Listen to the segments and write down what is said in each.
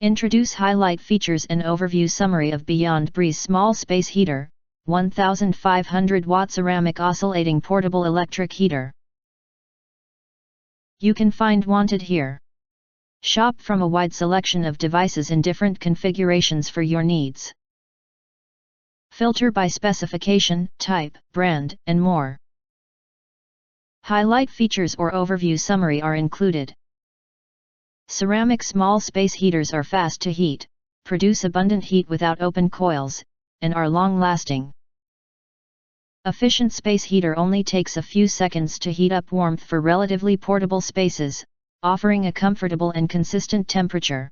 Introduce highlight features and overview summary of Beyond Breeze Small Space Heater, 1500 watt ceramic oscillating portable electric heater. You can find wanted here. Shop from a wide selection of devices in different configurations for your needs. Filter by specification, type, brand, and more. Highlight features or overview summary are included. Ceramic small space heaters are fast to heat, produce abundant heat without open coils, and are long-lasting. Efficient space heater only takes a few seconds to heat up warmth for relatively portable spaces, offering a comfortable and consistent temperature.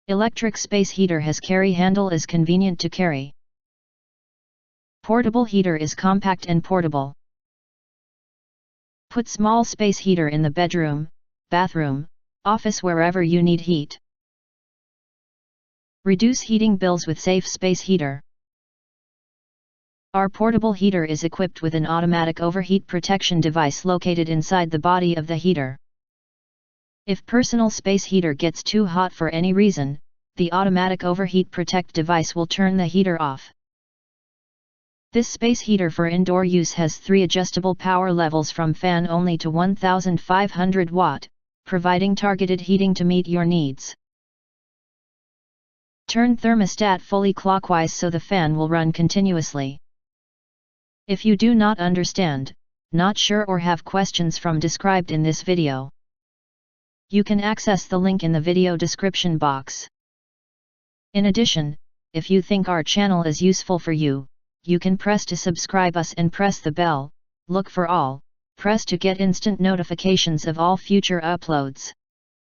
Electric space heater has carry handle, is convenient to carry. Portable heater is compact and portable. Put small space heater in the bedroom, bathroom, office, wherever you need heat. Reduce heating bills with safe space heater. Our portable heater is equipped with an automatic overheat protection device located inside the body of the heater. If personal space heater gets too hot for any reason, the automatic overheat protect device will turn the heater off. This space heater for indoor use has 3 adjustable power levels from fan only to 1500 watt, providing targeted heating to meet your needs. Turn thermostat fully clockwise so the fan will run continuously. If you do not understand, not sure, or have questions from described in this video, you can access the link in the video description box. In addition, if you think our channel is useful for you, you can press to subscribe us and press the bell, look for all, press to get instant notifications of all future uploads.